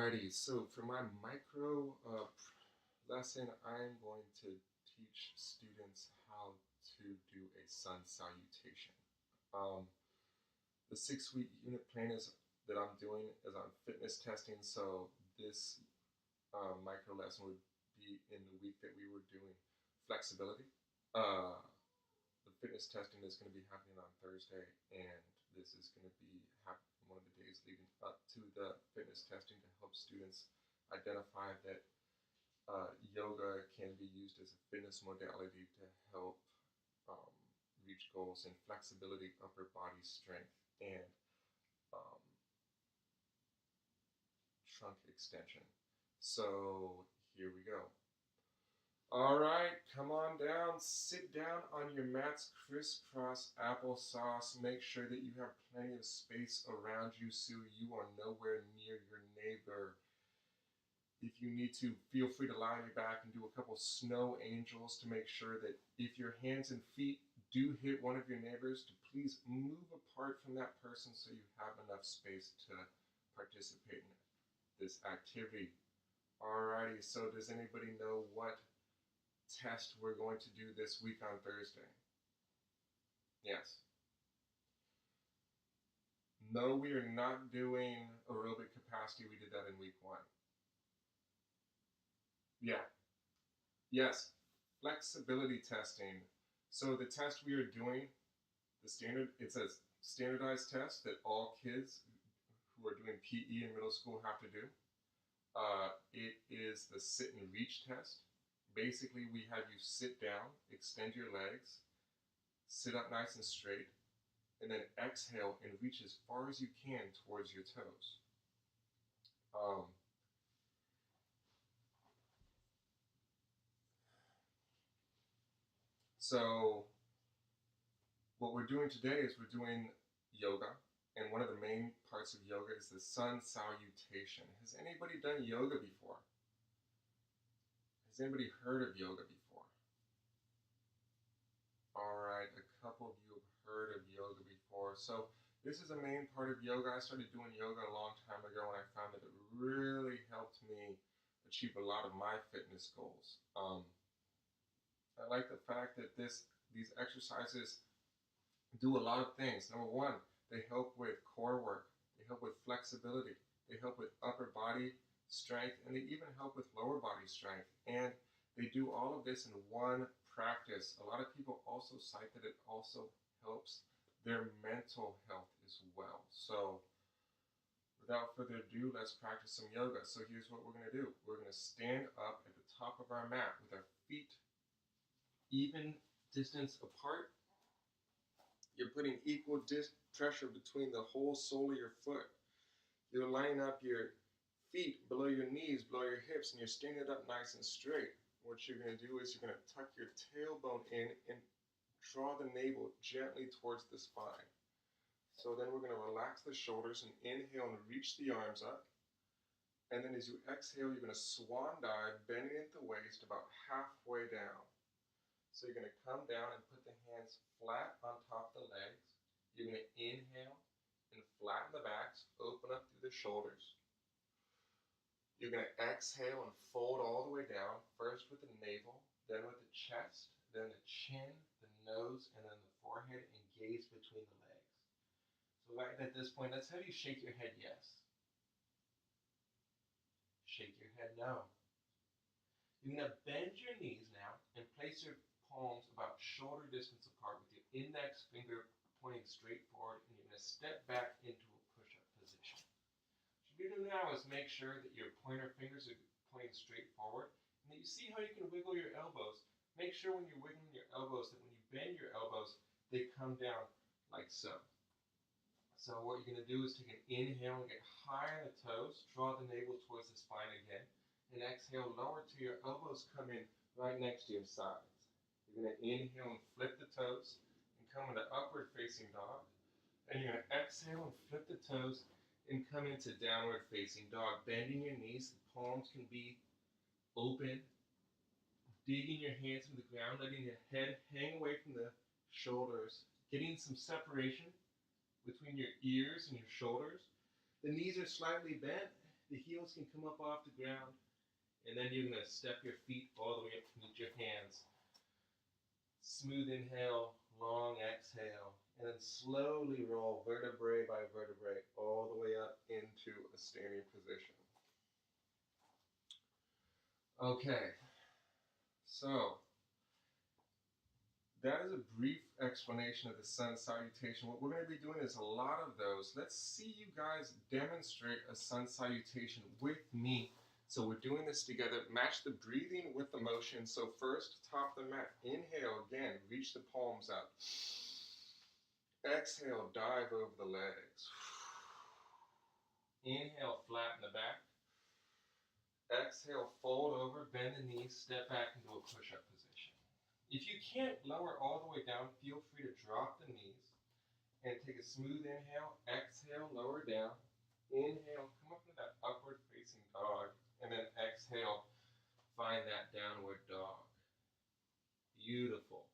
Alrighty, so for my micro lesson, I'm going to teach students how to do a sun salutation. Um, the 6-week unit plan that I'm doing is on fitness testing, so this micro lesson would be in the week that we were doing flexibility. Uh, the fitness testing is going to be happening on Thursday, and this is going to be happening one of the days leading up to the fitness testing to help students identify that yoga can be used as a fitness modality to help um, reach goals in flexibility, upper body strength, and um, trunk extension. So here we go. All right, come on down. Sit down on your mats, crisscross applesauce. Make sure that you have plenty of space around you so you are nowhere near your neighbor. If you need to, feel free to lie on your back and do a couple snow angels to make sure that if your hands and feet do hit one of your neighbors, to please move apart from that person so you have enough space to participate in this activity. Alrighty, so does anybody know what test we're going to do this week on Thursday? Yes. No, we are not doing aerobic capacity. We did that in week 1. Yeah. Yes. Flexibility testing. So the test we are doing, it's a standardized test that all kids who are doing PE in middle school have to do. It is the sit and reach test. Basically, we have you sit down, extend your legs, sit up nice and straight, and then exhale and reach as far as you can towards your toes. So what we're doing today is we're doing yoga, and one of the main parts of yoga is the sun salutation. Has anybody done yoga before? Has anybody heard of yoga before? All right, a couple of you have heard of yoga before. So this is a main part of yoga. I started doing yoga a long time ago, and I found that it really helped me achieve a lot of my fitness goals. I like the fact that these exercises do a lot of things. Number one, they help with core work. They help with flexibility. They help with upper body strength, and they even help with lower body strength. And they do all of this in one practice. A lot of people also cite that it also helps their mental health as well. So without further ado, let's practice some yoga. So here's what we're going to do. We're going to stand up at the top of our mat with our feet even distance apart. You're putting equal pressure between the whole sole of your foot. You're lining up your feet below your knees, below your hips, and you're standing it up nice and straight. What you're going to do is you're going to tuck your tailbone in and draw the navel gently towards the spine. So then we're going to relax the shoulders and inhale and reach the arms up. And then as you exhale, you're going to swan dive, bending at the waist about halfway down. So you're going to come down and put the hands flat on top of the legs. You're going to inhale and flatten the backs, open up through the shoulders. You're going to exhale and fold all the way down, first with the navel, then with the chest, then the chin, the nose, and then the forehead, and gaze between the legs. So right at this point, let's have you shake your head yes. Shake your head no. You're going to bend your knees now and place your palms about shoulder distance apart with your index finger pointing straight forward, and you're going to step back into a push-up position. What you're going to do now is make sure that your pointer fingers are pointing straight forward, and that you see how you can wiggle your elbows. Make sure when you're wiggling your elbows that when you bend your elbows, they come down like so. So what you're going to do is take an inhale and get high on the toes, draw the navel towards the spine again, and exhale, lower till your elbows come in right next to your sides. You're going to inhale and flip the toes and come into upward facing dog. And you're going to exhale and flip the toes and come into downward facing dog. Bending your knees, the palms can be open. Digging your hands into the ground, letting your head hang away from the shoulders. Getting some separation between your ears and your shoulders. The knees are slightly bent, The heels can come up off the ground, and then you're going to step your feet all the way up to meet your hands. Smooth inhale, long exhale, and then slowly roll vertebrae by vertebrae all the way up into a standing position. Okay, so that is a brief explanation of the sun salutation. What we're going to be doing is a lot of those. Let's see you guys demonstrate a sun salutation with me. So we're doing this together. Match the breathing with the motion. So first, top the mat. Inhale again, reach the palms out. Exhale, dive over the legs. Inhale, flatten the back. Exhale, fold over, bend the knees, step back into a push-up position. If you can't lower all the way down, feel free to drop the knees and take a smooth inhale. Exhale, lower down. Inhale, come up into that upward facing dog. And then exhale, find that downward dog. Beautiful.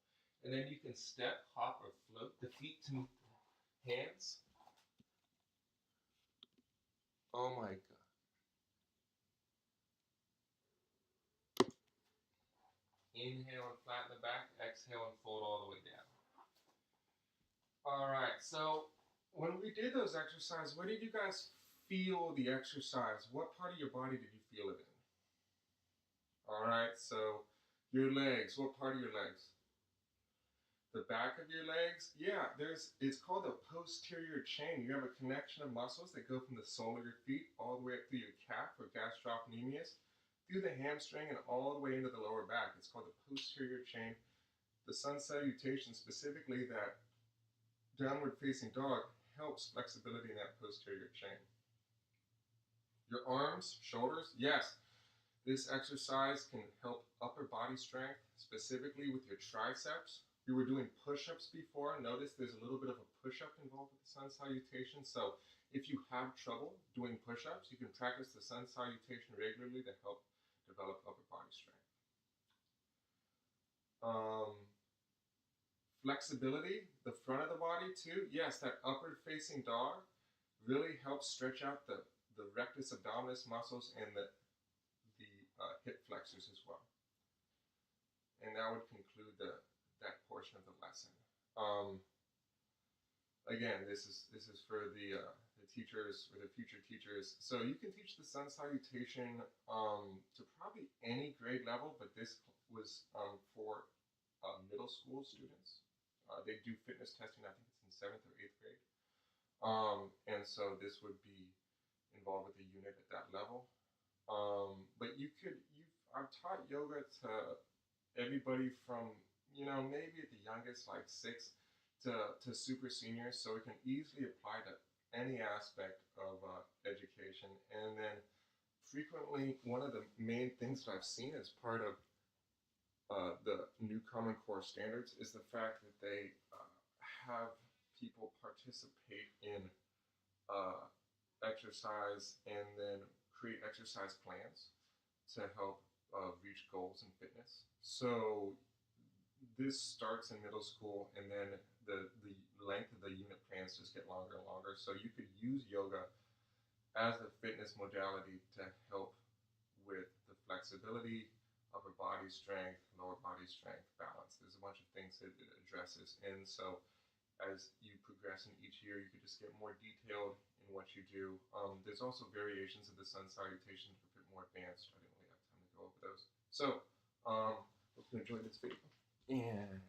And then you can step, hop, or float the feet to meet the hands. Oh my God. Inhale and flatten the back. Exhale and fold all the way down. All right, so when we did those exercises, where did you guys feel the exercise? What part of your body did you feel it in? All right, so your legs, what part of your legs? The back of your legs? Yeah, it's called the posterior chain. You have a connection of muscles that go from the sole of your feet all the way up through your calf or gastrocnemius, through the hamstring and all the way into the lower back. It's called the posterior chain. The sun salutation, specifically that downward facing dog, helps flexibility in that posterior chain. Your arms, shoulders, yes. This exercise can help upper body strength, specifically with your triceps. We were doing push-ups before. Notice there's a little bit of a push-up involved with the sun salutation. So if you have trouble doing push-ups, you can practice the sun salutation regularly to help develop upper body strength. Flexibility, the front of the body too. Yes, that upward facing dog really helps stretch out the rectus abdominis muscles and the hip flexors as well. And that would conclude that portion of the lesson. Again, this is for the teachers or the future teachers. So you can teach the sun salutation to probably any grade level, but this was for middle school students. They do fitness testing, I think it's in 7th or 8th grade. And so this would be involved with the unit at that level. But I've taught yoga to everybody from, maybe at the youngest, like 6 to super seniors. So it can easily apply to any aspect of education. And then frequently, one of the main things that I've seen as part of the new Common Core standards is the fact that they have people participate in exercise and then create exercise plans to help reach goals in fitness. So this starts in middle school, and then the length of the unit plans just get longer and longer. So you could use yoga as a fitness modality to help with the flexibility, upper body strength, lower body strength, balance. There's a bunch of things that it addresses. And so as you progress in each year, you could just get more detailed in what you do. There's also variations of the sun salutation that are a bit more advanced. I didn't really have time to go over those. So, hope you enjoyed this video. And